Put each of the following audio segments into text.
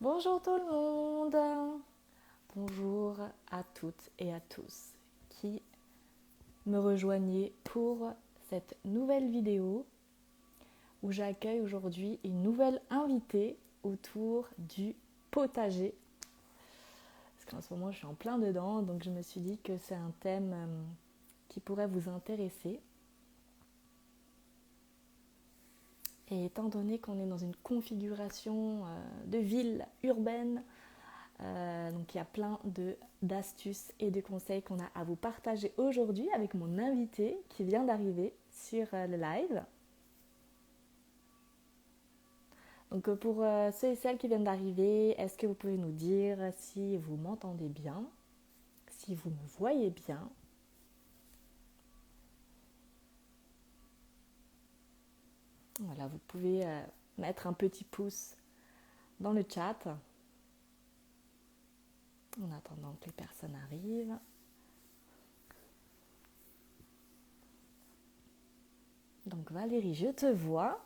Bonjour tout le monde. Bonjour à toutes et à tous qui me rejoignez pour cette nouvelle vidéo où j'accueille aujourd'hui une nouvelle invitée autour du potager. Parce qu'en ce moment je suis en plein dedans, donc je me suis dit que c'est un thème qui pourrait vous intéresser. Et étant donné qu'on est dans une configuration de ville urbaine, donc il y a plein d'astuces et de conseils qu'on a à vous partager aujourd'hui avec mon invité qui vient d'arriver sur le live. Donc pour ceux et celles qui viennent d'arriver, est-ce que vous pouvez nous dire si vous m'entendez bien, si vous me voyez bien? Voilà, vous pouvez mettre un petit pouce dans le chat en attendant que les personnes arrivent. Donc Valérie, je te vois.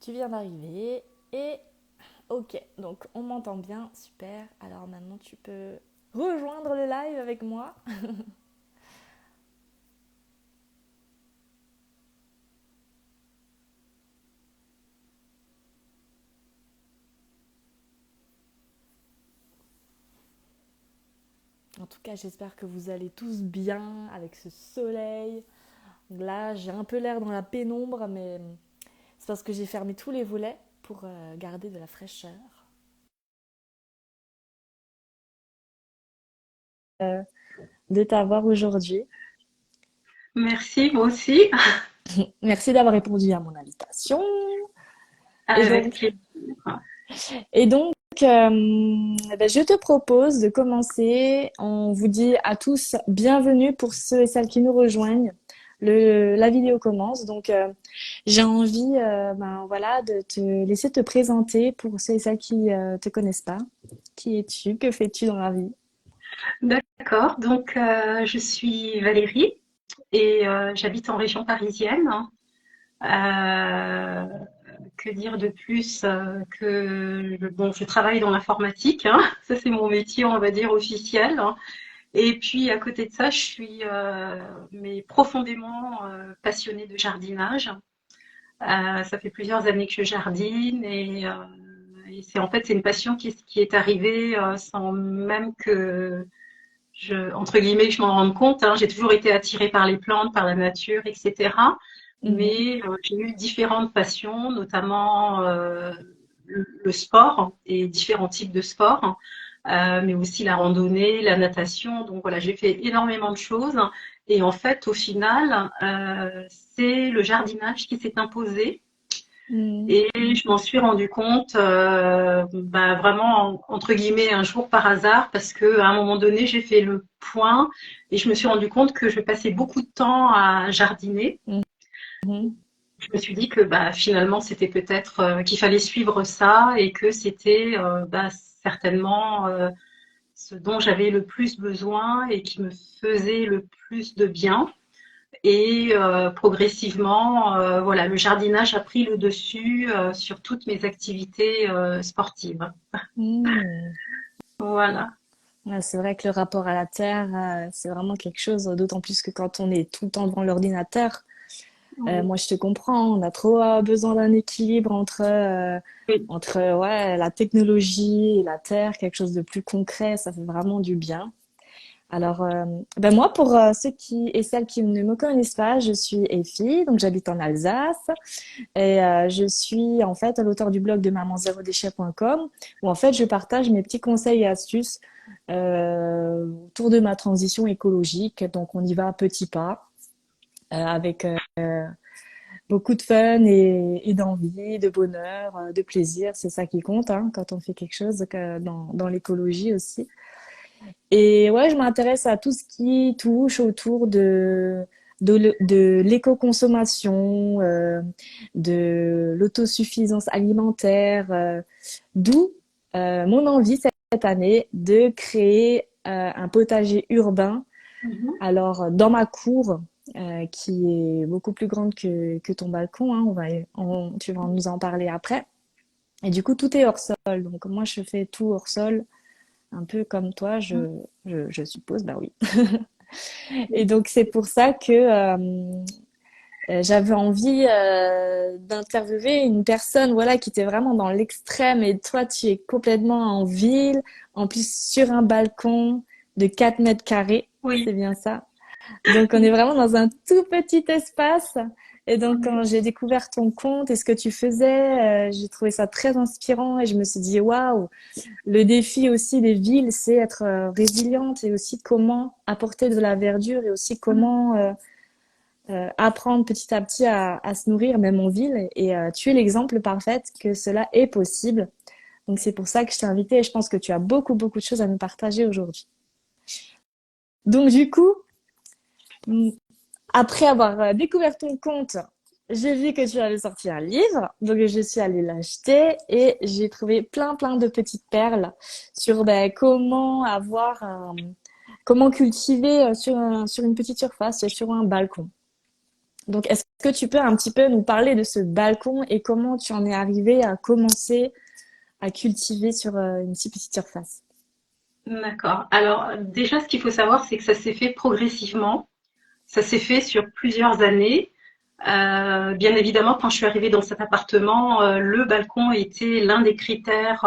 Tu viens d'arriver et ok, donc on m'entend bien, super. Alors maintenant tu peux rejoindre le live avec moi. En tout cas, j'espère que vous allez tous bien avec ce soleil. Là, j'ai un peu l'air dans la pénombre, mais c'est parce que j'ai fermé tous les volets pour garder de la fraîcheur. De t'avoir aujourd'hui. Merci, moi aussi, Merci d'avoir répondu à mon invitation. Et avec donc, plaisir. Et donc, ben, je te propose de commencer. On vous dit à tous bienvenue pour ceux et celles qui nous rejoignent. La vidéo commence. Donc, j'ai envie ben, voilà, de te laisser te présenter pour ceux et celles qui ne te connaissent pas. Qui es-tu? Que fais-tu dans la vie? D'accord, donc je suis Valérie et j'habite en région parisienne. Euh, que dire de plus que bon, je travaille dans l'informatique, hein. Ça c'est mon métier, on va dire officiel, hein. Et puis à côté de ça, je suis mais profondément passionnée de jardinage. Ça fait plusieurs années que je jardine et c'est en fait c'est une passion qui est arrivée sans même que entre guillemets, que je m'en rende compte, hein. J'ai toujours été attirée par les plantes, par la nature, etc. Mhm, Mais j'ai eu différentes passions, notamment le sport et différents types de sports, mais aussi la randonnée, la natation. Donc voilà, j'ai fait énormément de choses. Et en fait, au final, c'est le jardinage qui s'est imposé mhm. et je m'en suis rendu compte, bah, vraiment entre guillemets un jour par hasard, parce que à un moment donné j'ai fait le point et je me suis rendu compte que je passais beaucoup de temps à jardiner. Mhm. Je me suis dit que bah, finalement c'était peut-être qu'il fallait suivre ça et que c'était bah, certainement ce dont j'avais le plus besoin et qui me faisait le plus de bien. Et progressivement, voilà, le jardinage a pris le dessus sur toutes mes activités sportives. Mhm. Voilà. Ouais, c'est vrai que le rapport à la terre, c'est vraiment quelque chose, d'autant plus que quand on est tout le temps devant l'ordinateur. Oui. Moi, je te comprends. On a trop besoin d'un équilibre Oui. entre ouais, la technologie et la terre, quelque chose de plus concret. Ça fait vraiment du bien. Alors, ben moi, pour ceux qui et celles qui ne me connaissent pas, je suis Effie, donc j'habite en Alsace et je suis en fait l'auteur du blog de maman0déchet.com où en fait je partage mes petits conseils et astuces autour de ma transition écologique. Donc, on y va à petits pas avec beaucoup de fun et d'envie, de bonheur, de plaisir. C'est ça qui compte hein, quand on fait quelque chose dans l'écologie aussi. Et ouais, je m'intéresse à tout ce qui touche autour de l'éco-consommation, de l'autosuffisance alimentaire, d'où mon envie cette année de créer un potager urbain Mhm. alors, dans ma cour, qui est beaucoup plus grande que ton balcon, hein. Tu vas nous en parler après. Et du coup, tout est hors sol. Donc, moi, je fais tout hors sol, un peu comme toi, je suppose. Bah oui. Et donc, c'est pour ça que j'avais envie d'interviewer une personne, voilà, qui était vraiment dans l'extrême. Et toi, tu es complètement en ville, en plus sur un balcon de 4 mètres carrés. Oui. C'est bien ça. Donc, on est vraiment dans un tout petit espace. Et donc, quand j'ai découvert ton compte et ce que tu faisais, j'ai trouvé ça très inspirant et je me suis dit, waouh, le défi aussi des villes, c'est être résiliente et aussi comment apporter de la verdure et aussi comment apprendre petit à petit à se nourrir, même en ville. Et tu es l'exemple parfait que cela est possible. Donc, c'est pour ça que je t'ai invité et je pense que tu as beaucoup, beaucoup de choses à nous partager aujourd'hui. Donc, du coup, après avoir découvert ton compte, j'ai vu que tu avais sorti un livre, donc je suis allée l'acheter et j'ai trouvé plein plein de petites perles sur comment cultiver sur une petite surface, sur un balcon. Donc est-ce que tu peux un petit peu nous parler de ce balcon et comment tu en es arrivé à commencer à cultiver sur une si petite surface? D'accord. Alors, déjà, ce qu'il faut savoir, c'est que ça s'est fait progressivement. Ça s'est fait sur plusieurs années. Bien évidemment, quand je suis arrivée dans cet appartement, le balcon était l'un des critères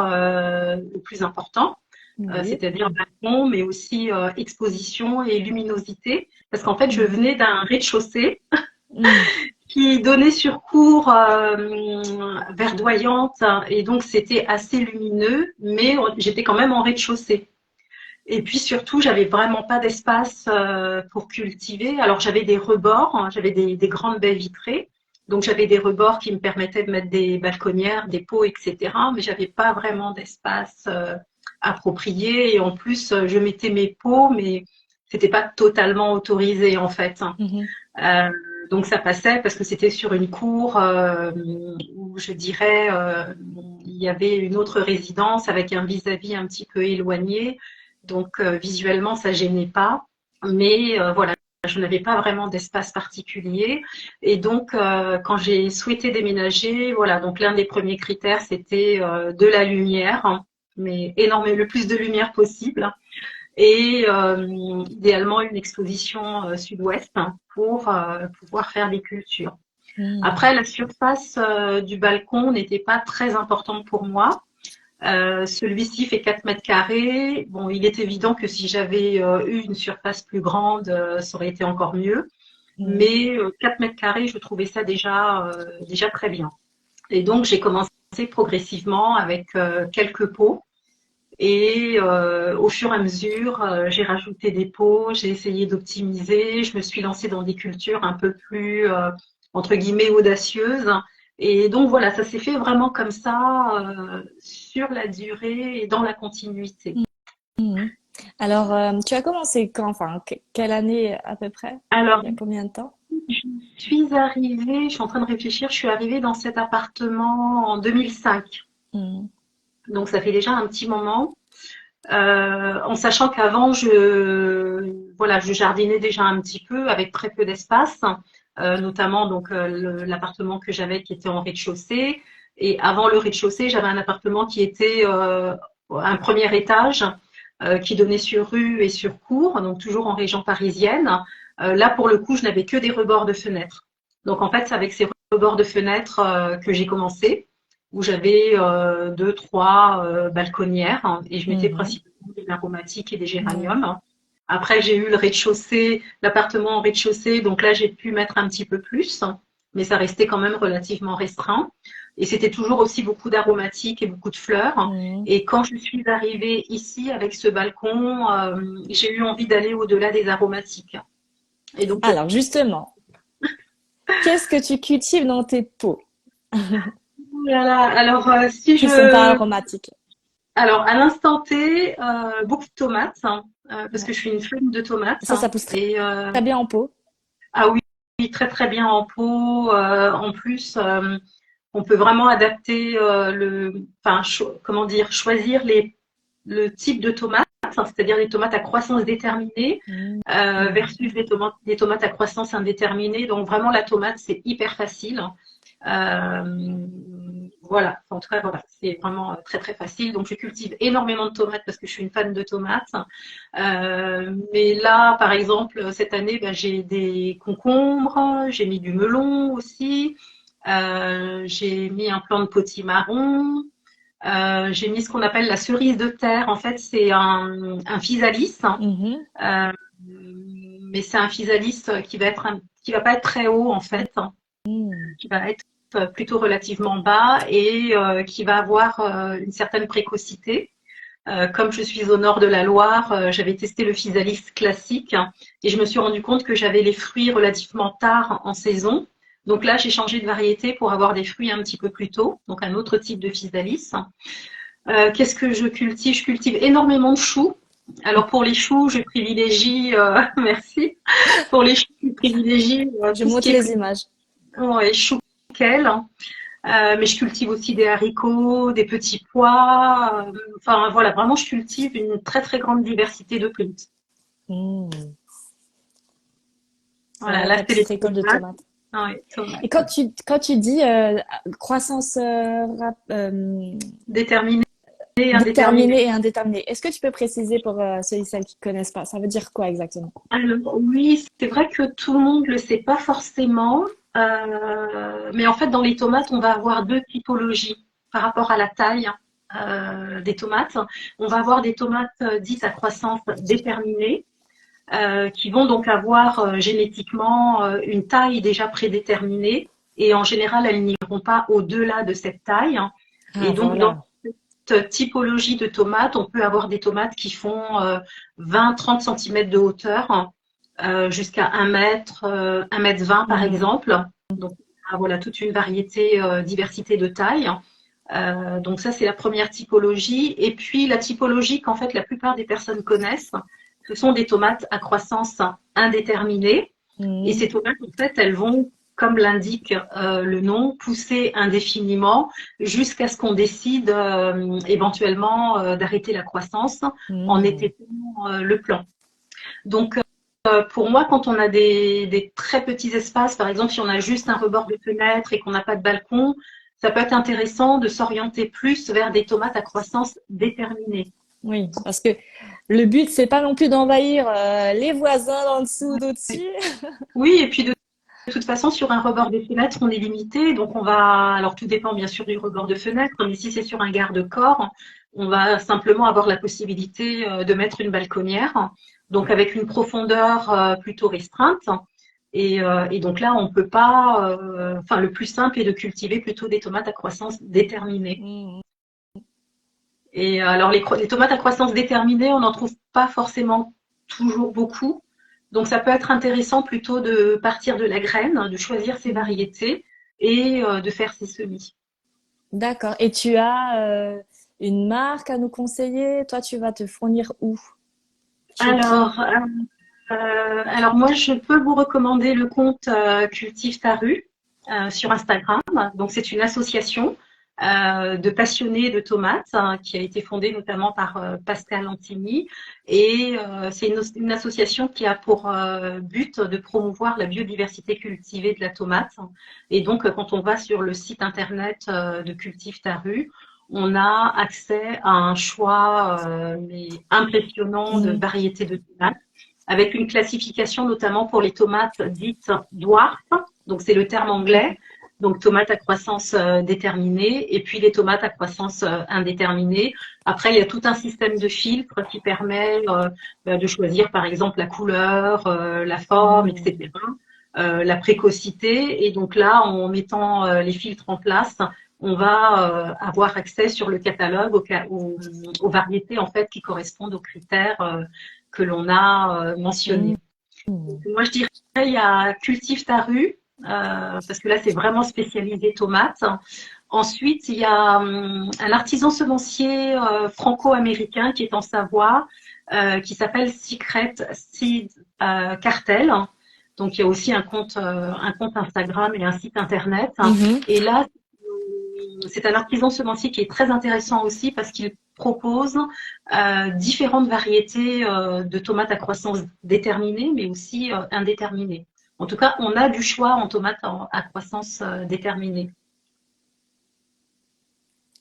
les plus importants, Oui. c'est-à-dire balcon, mais aussi exposition et luminosité, parce qu'en fait, je Mhm. venais d'un rez-de-chaussée Mhm. qui donnait sur cour verdoyante, et donc c'était assez lumineux, mais j'étais quand même en rez-de-chaussée. Et puis surtout, j'avais vraiment pas d'espace pour cultiver. Alors j'avais des rebords, hein, j'avais des grandes baies vitrées, donc j'avais des rebords qui me permettaient de mettre des balconnières, des pots, etc. Mais j'avais pas vraiment d'espace approprié. Et en plus, je mettais mes pots, mais c'était pas totalement autorisé en fait. Mhm. Euh, donc ça passait parce que c'était sur une cour où je dirais il y avait une autre résidence avec un vis-à-vis un petit peu éloigné. Donc visuellement ça gênait pas, mais voilà, je n'avais pas vraiment d'espace particulier. Et donc quand j'ai souhaité déménager, voilà, donc l'un des premiers critères c'était de la lumière, hein, mais énormément, le plus de lumière possible et idéalement une exposition sud-ouest pour pouvoir faire des cultures. Mhm. Après, la surface du balcon n'était pas très importante pour moi. Celui-ci fait 4 mètres carrés. Bon, il est évident que si j'avais eu une surface plus grande, ça aurait été encore mieux. Mhm. Mais 4 mètres carrés, je trouvais ça déjà très bien. Et donc, j'ai commencé progressivement avec quelques pots. Et au fur et à mesure, j'ai rajouté des pots, j'ai essayé d'optimiser, je me suis lancée dans des cultures un peu plus, entre guillemets, audacieuses. Et donc voilà, ça s'est fait vraiment comme ça, sur la durée et dans la continuité. Mhm. Alors, tu as commencé quand? Enfin, quelle année à peu près? Alors, Il y a combien de temps? je suis en train de réfléchir, je suis arrivée dans cet appartement en 2005. Mhm. Donc ça fait déjà un petit moment. En sachant qu'avant, voilà, je jardinais déjà un petit peu avec très peu d'espace, notamment donc l'appartement que j'avais qui était en rez-de-chaussée. Et avant le rez-de-chaussée, j'avais un appartement qui était un premier étage qui donnait sur rue et sur cour, donc toujours en région parisienne. Là, pour le coup, je n'avais que des rebords de fenêtres. Donc en fait, c'est avec ces rebords de fenêtres que j'ai commencé où j'avais deux, trois balconnières hein, et je mettais Mhm. principalement des aromatiques et des Ouais. géraniums. Hein. Après, j'ai eu le rez-de-chaussée, l'appartement en rez-de-chaussée, donc là, j'ai pu mettre un petit peu plus, mais ça restait quand même relativement restreint. Et c'était toujours aussi beaucoup d'aromatiques et beaucoup de fleurs. Mhm. Et quand je suis arrivée ici avec ce balcon, j'ai eu envie d'aller au-delà des aromatiques. Et donc, Alors, justement, qu'est-ce que tu cultives dans tes pots voilà. Alors, qui sont pas aromatiques? Alors, à l'instant T, beaucoup de tomates, hein, parce que Ouais. je suis une flemme de tomates. Ça, Hein, ça pousse et très bien en pot. ah oui, oui, très très bien en pot. En plus, on peut vraiment adapter enfin, comment dire, choisir le type de tomate. c'est-à-dire des tomates à croissance déterminée Mm. versus des tomates à croissance indéterminée. Donc vraiment la tomate, c'est hyper facile. Euh, voilà, en tout cas, voilà, c'est vraiment très très facile. Donc je cultive énormément de tomates parce que je suis une fan de tomates. Mais là, par exemple, cette année, ben, j'ai des concombres, j'ai mis du melon aussi, j'ai mis un plant de potimarron, j'ai mis ce qu'on appelle la cerise de terre. En fait, c'est un physalis, Mhm. euh, mais c'est un physalis qui va pas être très haut en fait, Mm. qui va être plutôt relativement bas et qui va avoir une certaine précocité. Comme je suis au nord de la Loire, j'avais testé le physalis classique et je me suis rendu compte que j'avais les fruits relativement tard en saison. Donc là, j'ai changé de variété pour avoir des fruits un petit peu plus tôt, donc un autre type de physalis. Qu'est-ce que je cultive? Je cultive énormément de choux. Alors pour les choux, je privilégie, merci. Pour les choux, je privilégie Je tout ce monte qui est les images. ouais, choux quel. Mais je cultive aussi des haricots, des petits pois. Enfin voilà, vraiment, je cultive une très très grande diversité de plantes. Mm. Voilà, Ouais, là ta c'est les petite école de tomates. tomates. Ah ouais, Et tomates. quand tu dis croissance Déterminées, indéterminées. déterminée et indéterminée, est-ce que tu peux préciser pour ceux et celles qui connaissent pas? Ça veut dire quoi exactement? Alors oui, c'est vrai que tout le monde le sait pas forcément, mais en fait dans les tomates, on va avoir deux typologies par rapport à la taille des tomates. On va avoir des tomates dites à croissance déterminée, qui vont donc avoir génétiquement une taille déjà prédéterminée, et en général elles n'iront pas au-delà de cette taille. Et Ah, donc dans voilà. cette typologie de tomates, on peut avoir des tomates qui font 20-30 cm de hauteur, jusqu'à 1 mètre, 1 mètre 20 par Mhm. exemple. Donc voilà, toute une variété, diversité de taille. Donc ça, c'est la première typologie. Et puis la typologie qu'en fait la plupart des personnes connaissent, ce sont des tomates à croissance indéterminée. Et Mhm. ces tomates, en fait, elles vont, comme l'indique le nom, pousser indéfiniment jusqu'à ce qu'on décide éventuellement d'arrêter la croissance en Mhm. étayant le plan. Donc, pour moi, quand on a des très petits espaces, par exemple, si on a juste un rebord de fenêtre et qu'on n'a pas de balcon, ça peut être intéressant de s'orienter plus vers des tomates à croissance déterminée. Oui, parce que le but, c'est pas non plus d'envahir les voisins d'en dessous, d'au-dessus. Oui, et puis de toute façon, sur un rebord de fenêtre, on est limité. Donc, on va. Alors, tout dépend bien sûr du rebord de fenêtre, mais si c'est sur un garde-corps, on va simplement avoir la possibilité de mettre une balconnière, donc avec une profondeur plutôt restreinte. Et donc là, on peut pas. Enfin, le plus simple est de cultiver plutôt des tomates à croissance déterminée. Mhm. Et alors, les tomates à croissance déterminée, on n'en trouve pas forcément toujours beaucoup. Donc, ça peut être intéressant plutôt de partir de la graine, de choisir ses Mhm. variétés et de faire ses semis. D'accord. Et tu as une marque à nous conseiller? Toi, tu vas te fournir où? Chez qui? Alors, alors moi, je peux vous recommander le compte Cultive ta rue sur Instagram. Donc, c'est une association de passionnés de tomates qui a été fondée notamment par Pascal Antigny. Et c'est une association qui a pour but de promouvoir la biodiversité cultivée de la tomate. Et donc, quand on va sur le site internet de Cultive ta rue, on a accès à un choix mais impressionnant de Mhm. variétés de tomates avec une classification notamment pour les tomates dites dwarf, donc c'est le terme anglais, donc tomates à croissance déterminée, et puis les tomates à croissance indéterminée. Après, il y a tout un système de filtres qui permet de choisir par exemple la couleur, la forme, Mhm. etc., la précocité. Et donc là, en mettant les filtres en place, on va avoir accès sur le catalogue aux variétés en fait qui correspondent aux critères que l'on a mentionné. Mhm. Moi, je dirais il y a Cultive ta rue, parce que là, c'est vraiment spécialisé tomates. Ensuite, il y a un artisan semencier franco-américain qui est en Savoie, qui s'appelle Secret Seed Cartel. Donc, il y a aussi un compte Instagram et un site internet. Mhm. Et là, c'est un artisan semencier qui est très intéressant aussi parce qu'il propose différentes variétés de tomates à croissance déterminée, mais aussi indéterminée. En tout cas, on a du choix en tomates à croissance déterminée.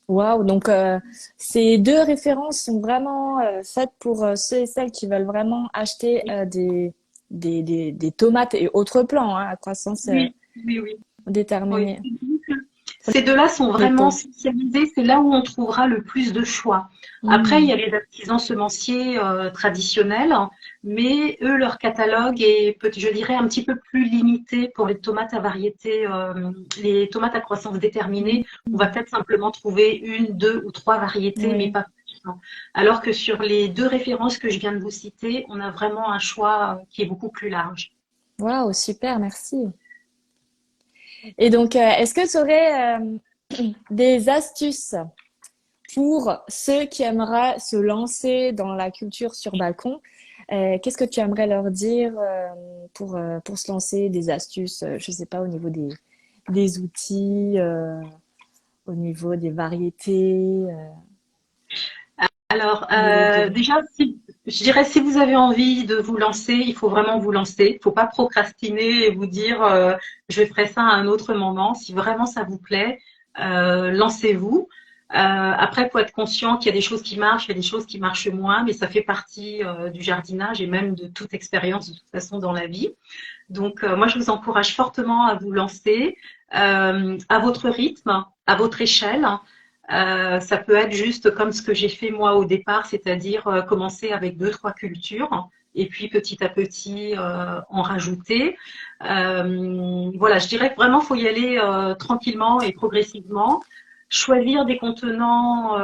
Waouh, donc ces deux références sont vraiment faites pour ceux et celles qui veulent vraiment acheter des tomates et autres plants hein, à croissance Oui, oui, oui. Oui. déterminée. Ces deux-là sont vraiment Noté. spécialisés, c'est là où on trouvera le plus de choix. Après, il y Hmm. a les artisans semenciers traditionnels, mais eux, leur catalogue est, je dirais, un petit peu plus limité pour les tomates à variété, les tomates à croissance déterminée. On va Hmm. peut-être simplement trouver une, deux ou trois variétés, mais Oui. pas plus. Alors que sur les deux références que je viens de vous citer, on a vraiment un choix qui est beaucoup plus large. Waouh, super, merci. Et donc, est-ce que tu aurais des astuces pour ceux qui aimeraient se lancer dans la culture sur balcon? Qu'est-ce que tu aimerais leur dire pour se lancer, des astuces, je sais pas, au niveau des outils, au niveau des variétés, Alors, au niveau de... déjà, je dirais, si vous avez envie de vous lancer, il faut vraiment vous lancer. Il ne faut pas procrastiner et vous dire, je ferai ça à un autre moment. Si vraiment ça vous plaît, lancez-vous. Après, il faut être conscient qu'il y a des choses qui marchent, il y a des choses qui marchent moins, mais ça fait partie du jardinage et même de toute expérience de toute façon dans la vie. Donc, moi, je vous encourage fortement à vous lancer à votre rythme, à votre échelle. Ça peut être juste comme ce que j'ai fait moi au départ, c'est-à-dire commencer avec deux, trois cultures et puis petit à petit en rajouter. Voilà, je dirais que vraiment, faut y aller tranquillement et progressivement. Choisir des contenants.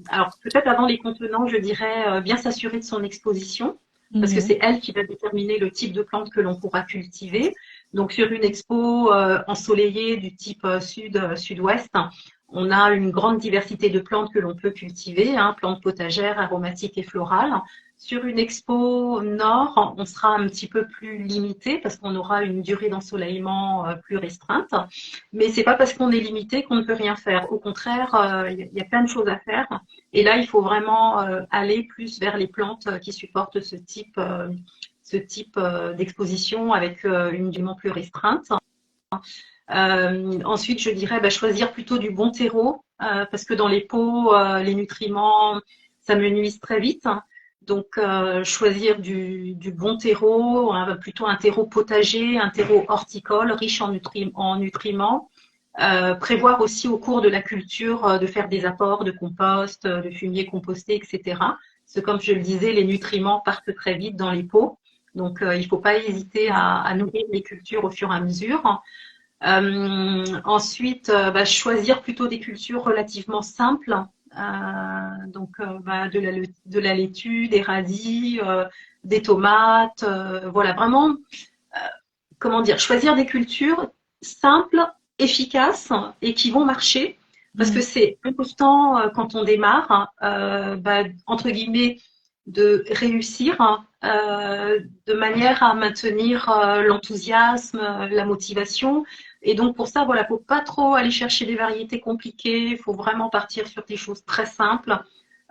Alors peut-être avant les contenants, je dirais bien s'assurer de son exposition parce que Mhm. c'est elle qui va déterminer le type de plante que l'on pourra cultiver. Donc sur une expo ensoleillée du type sud-sud-ouest, on a une grande diversité de plantes que l'on peut cultiver, hein, plantes potagères, aromatiques et florales. Sur une expo nord, on sera un petit peu plus limité parce qu'on aura une durée d'ensoleillement plus restreinte. Mais c'est pas parce qu'on est limité qu'on ne peut rien faire. Au contraire, y a plein de choses à faire. Et là, il faut vraiment aller plus vers les plantes qui supportent ce type d'exposition avec une durée plus restreinte. Ensuite, je dirais choisir plutôt du bon terreau parce que dans les pots, les nutriments s'amenuisent très vite. Donc, choisir du bon terreau, plutôt un terreau potager, un terreau horticole riche en nutriments. Prévoir aussi au cours de la culture de faire des apports de compost, de fumier composté, etc. Parce que comme je le disais, les nutriments partent très vite dans les pots. Donc, il ne faut pas hésiter à nourrir les cultures au fur et à mesure. Ensuite, choisir plutôt des cultures relativement simples. Donc, de la laitue, des radis, des tomates. Voilà, vraiment, comment dire, choisir des cultures simples, efficaces et qui vont marcher. Parce que Mhm. c'est important quand on démarre, entre guillemets, de réussir de manière à maintenir l'enthousiasme, la motivation. Et donc pour ça, voilà, faut pas trop aller chercher des variétés compliquées. Il faut vraiment partir sur des choses très simples.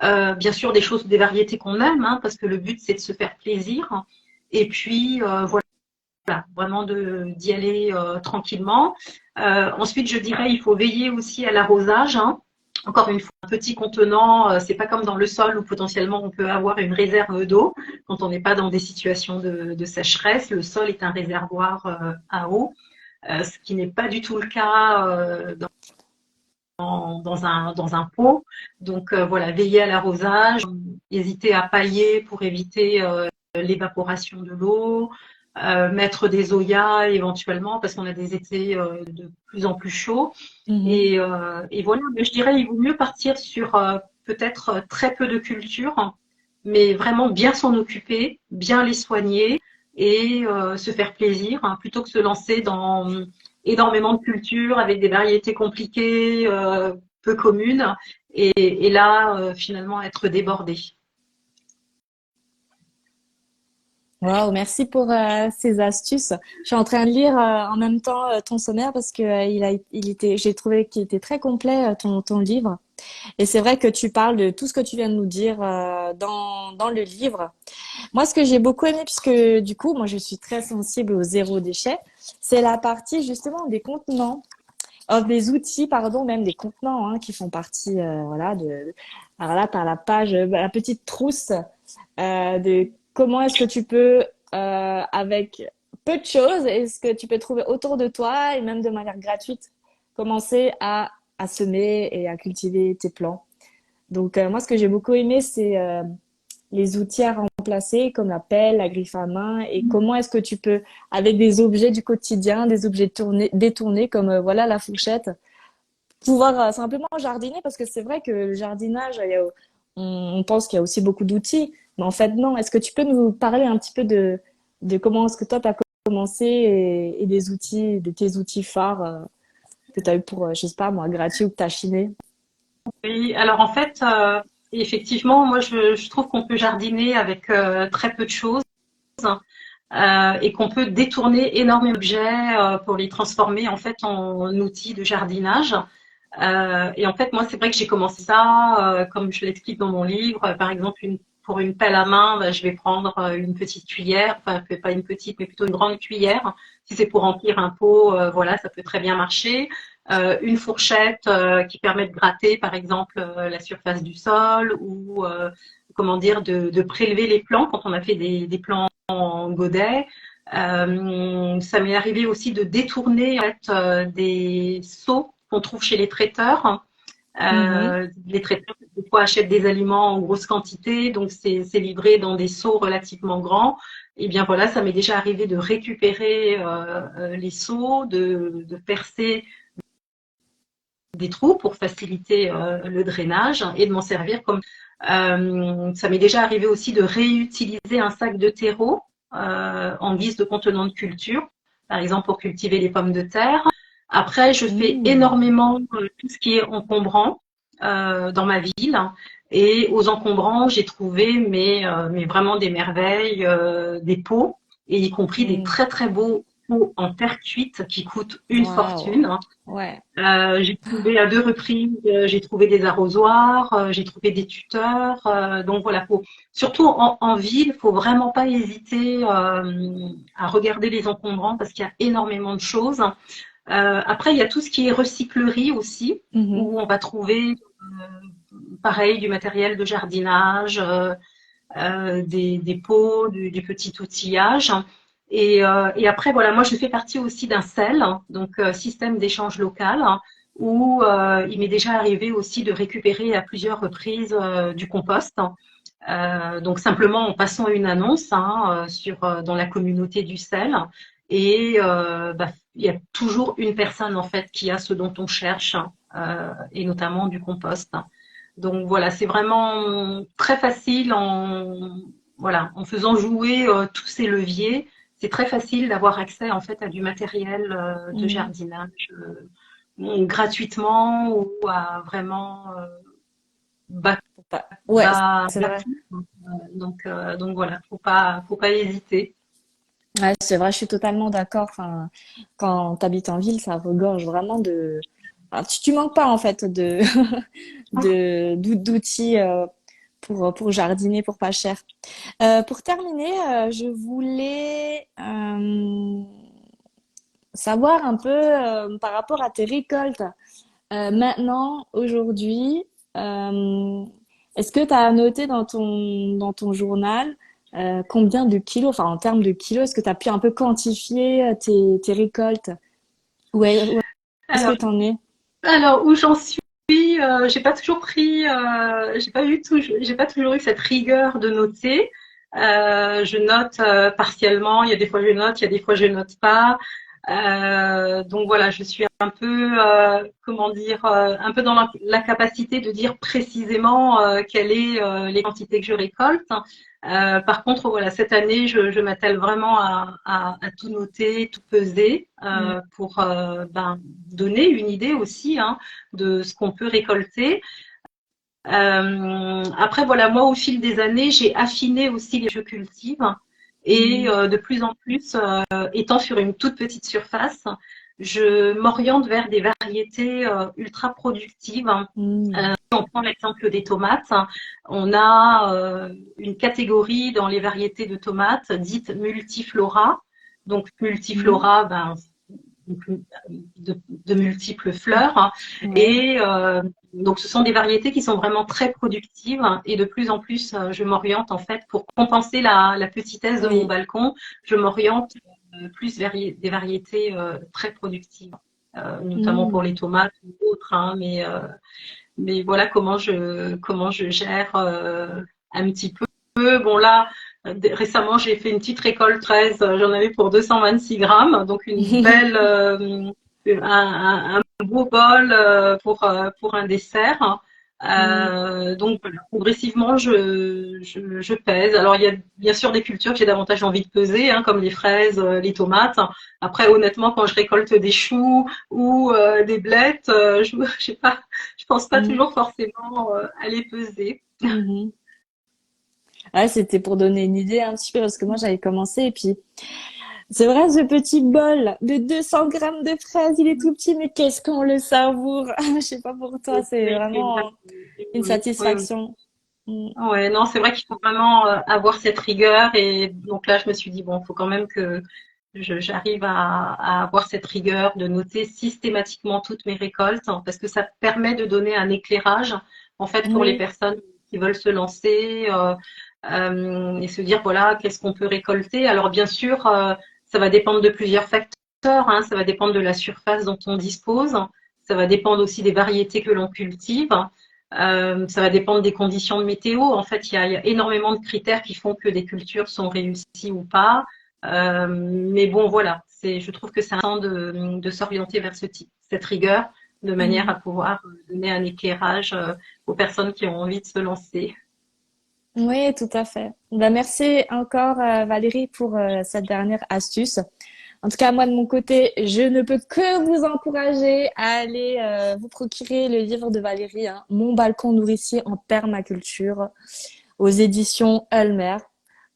Bien sûr, des variétés qu'on aime, hein, parce que le but c'est de se faire plaisir. Et puis voilà, vraiment d'y aller tranquillement. Ensuite, je dirais, il faut veiller aussi à l'arrosage. Hein. Encore une fois, un petit contenant, c'est pas comme dans le sol où potentiellement on peut avoir une réserve d'eau quand on n'est pas dans des situations de sécheresse. Le sol est un réservoir à eau, ce qui n'est pas du tout le cas dans un pot. Donc voilà, veiller à l'arrosage, hésiter à pailler pour éviter l'évaporation de l'eau, mettre des oyas éventuellement parce qu'on a des étés de plus en plus chauds. Mhm. Et voilà, mais je dirais il vaut mieux partir sur peut-être très peu de cultures, mais vraiment bien s'en occuper, bien les soigner et se faire plaisir, hein, plutôt que se lancer dans énormément de cultures avec des variétés compliquées, peu communes, et là finalement être débordé. Waouh, merci pour ces astuces. Je suis en train de lire en même temps ton sommaire parce que j'ai trouvé qu'il était très complet ton livre. Et c'est vrai que tu parles de tout ce que tu viens de nous dire dans le livre. Moi, ce que j'ai beaucoup aimé, puisque du coup, moi, je suis très sensible au zéro déchet, c'est la partie justement des contenants, des outils, pardon, même des contenants qui font partie, voilà, de. Alors là, tu as la page, la petite trousse de comment est-ce que tu peux, avec peu de choses, est-ce que tu peux trouver autour de toi et même de manière gratuite, commencer à semer et à cultiver tes plants. Donc, moi, ce que j'ai beaucoup aimé, c'est les outils à remplacer, comme la pelle, la griffe à main, et comment est-ce que tu peux, avec des objets du quotidien, des objets détournés, comme voilà la fourchette, pouvoir simplement jardiner, parce que c'est vrai que le jardinage, on pense qu'il y a aussi beaucoup d'outils, mais en fait non. Est-ce que tu peux nous parler un petit peu de comment est-ce que toi tu as commencé et des outils, de tes outils phares que tu as eu pour, je sais pas moi, gratuit ou que tu as chiné? Oui, alors en fait, effectivement, moi je trouve qu'on peut jardiner avec très peu de choses et qu'on peut détourner énormément d'objets pour les transformer en fait en outils de jardinage. Et en fait, moi, c'est vrai que j'ai commencé ça, comme je l'explique dans mon livre. Par exemple, pour une pelle à main, bah, je vais prendre une petite cuillère, enfin pas une petite, mais plutôt une grande cuillère. Si c'est pour remplir un pot, voilà, ça peut très bien marcher. Une fourchette qui permet de gratter, par exemple, la surface du sol ou comment dire, de prélever les plants quand on a fait des plants en godet. Ça m'est arrivé aussi de détourner en fait, des seaux qu'on trouve chez les traiteurs. Mhm. Les traiteurs, des fois, achètent des aliments en grosse quantité, donc c'est livré dans des seaux relativement grands. Et bien voilà, ça m'est déjà arrivé de récupérer les seaux, de percer des trous pour faciliter le drainage et de m'en servir comme. Ça m'est déjà arrivé aussi de réutiliser un sac de terreau en guise de contenant de culture, par exemple pour cultiver les pommes de terre. Après, je fais Mmh. énormément tout ce qui est encombrant dans ma ville. Et aux encombrants, j'ai trouvé mais vraiment des merveilles, des pots, et y compris des Mmh. très très beaux pots en terre cuite qui coûtent une Waouh. fortune. Ouais. J'ai trouvé à deux reprises, j'ai trouvé des arrosoirs, j'ai trouvé des tuteurs. Donc voilà, surtout en ville, faut vraiment pas hésiter à regarder les encombrants parce qu'il y a énormément de choses. Après, il y a tout ce qui est recyclerie aussi, Mhm. où on va trouver pareil du matériel de jardinage, des pots, du petit outillage. Et après, voilà, moi, je fais partie aussi d'un CEL, donc système d'échange local, où il m'est déjà arrivé aussi de récupérer à plusieurs reprises du compost. Donc simplement en passant une annonce dans la communauté du sel. Et bah, il y a toujours une personne en fait qui a ce dont on cherche, et notamment du compost. Donc voilà, c'est vraiment très facile voilà, en faisant jouer tous ces leviers. C'est très facile d'avoir accès en fait à du matériel de Mhm. jardinage gratuitement ou à vraiment bas, Ouais, c'est bas vrai. coût. Donc voilà, faut pas hésiter. Ouais, c'est vrai, je suis totalement d'accord. Enfin, quand tu habites en ville, ça regorge vraiment de. Enfin, tu manques pas en fait d'outils pour jardiner pour pas cher. Pour terminer, je voulais savoir un peu par rapport à tes récoltes. Maintenant, aujourd'hui, euh, est-ce que tu as noté dans ton journal combien de kilos, enfin en termes de kilos, est-ce que tu as pu un peu quantifier tes récoltes? Où est-ce que Alors, tu en es? alors où j'en suis, j'ai pas toujours pris, j'ai pas toujours eu cette rigueur de noter. Je note partiellement. Il y a des fois je note, il y a des fois je note pas. Donc voilà, je suis un peu, comment dire, un peu dans la capacité de dire précisément quelles est les quantités que je récolte. Par contre, voilà, cette année, je m'attelle vraiment à tout noter, tout peser Mm. pour ben, donner une idée aussi de ce qu'on peut récolter. Après, voilà, moi, au fil des années, j'ai affiné aussi les que je cultive. Et Mhm. de plus en plus, étant sur une toute petite surface, je m'oriente vers des variétés ultra productives. Mhm. Si on prend l'exemple des tomates, on a une catégorie dans les variétés de tomates dites multiflora. Donc Mhm. multiflora, ben, de multiples fleurs. Ouais. Et donc, ce sont des variétés qui sont vraiment très productives. Et de plus en plus, je m'oriente en fait pour compenser la petitesse de mon Oui. balcon. Je m'oriente plus vers des variétés très productives, notamment pour Mhm. les tomates ou autres. Hein, mais voilà comment je gère un petit peu. Bon là, récemment j'ai fait une petite récolte 13, j'en avais pour 226 grammes, donc une belle, un beau bol pour un dessert. Mhm. Donc voilà, progressivement je pèse. Alors il y a bien sûr des cultures que j'ai davantage envie de peser, hein, comme les fraises, les tomates. Après honnêtement quand je récolte des choux ou des blettes, je sais pas, je pense pas Mhm. toujours forcément à les peser. Mhm. Ouais, c'était pour donner une idée un petit peu parce que moi j'avais commencé et puis c'est vrai ce petit bol de 200 grammes de fraises, il est tout petit mais qu'est-ce qu'on le savoure. Je sais pas pour toi, c'est Exact. vraiment une Oui, oui, oui. satisfaction. Mm. Ouais, non, c'est vrai qu'il faut vraiment avoir cette rigueur et donc là je me suis dit bon, il faut quand même que j'arrive à avoir cette rigueur de noter systématiquement toutes mes récoltes hein, parce que ça permet de donner un éclairage en fait pour les Oui. personnes qui veulent se lancer et se dire voilà qu'est-ce qu'on peut récolter. Alors bien sûr, ça va dépendre de plusieurs facteurs, hein, ça va dépendre de la surface dont on dispose, ça va dépendre aussi des variétés que l'on cultive. Ça va dépendre des conditions de météo. En fait, il y a énormément de critères qui font que des cultures sont réussies ou pas. Mais bon, voilà, je trouve que c'est important de s'orienter vers ce type, cette rigueur, de manière à Mhm. pouvoir donner un éclairage aux personnes qui ont envie de se lancer. Oui, tout à fait. Ben, merci encore Valérie pour cette dernière astuce. En tout cas, moi de mon côté, je ne peux que vous encourager à aller vous procurer le livre de Valérie, hein, Mon balcon nourricier en permaculture, aux éditions Ulmer.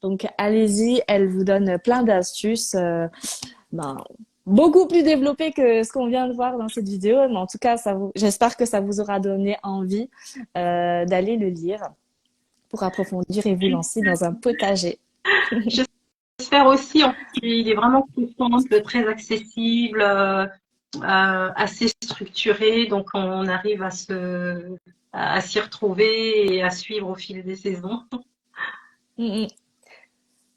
Donc allez-y, elle vous donne plein d'astuces, ben, beaucoup plus développées que ce qu'on vient de voir dans cette vidéo. Mais en tout cas, j'espère que ça vous aura donné envie d'aller le lire pour approfondir et vous lancer dans un potager. J'espère aussi, en fait, il est vraiment simple, très accessible, assez structuré, donc on arrive à s'y retrouver et à suivre au fil des saisons. Mm, mm.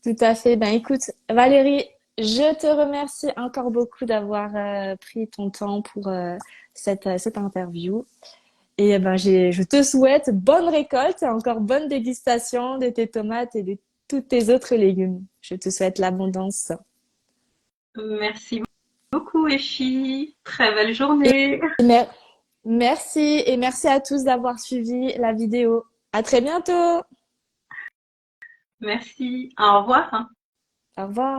Tout à fait. Ben écoute, Valérie, je te remercie encore beaucoup d'avoir pris ton temps pour cette interview. Et ben je te souhaite bonne récolte et encore bonne dégustation de tes tomates et de tous tes autres légumes. Je te souhaite l'abondance. Merci beaucoup, Effie. Très belle Et journée. mer- merci et merci à tous d'avoir suivi la vidéo. À très bientôt. Merci. Au revoir. Au revoir.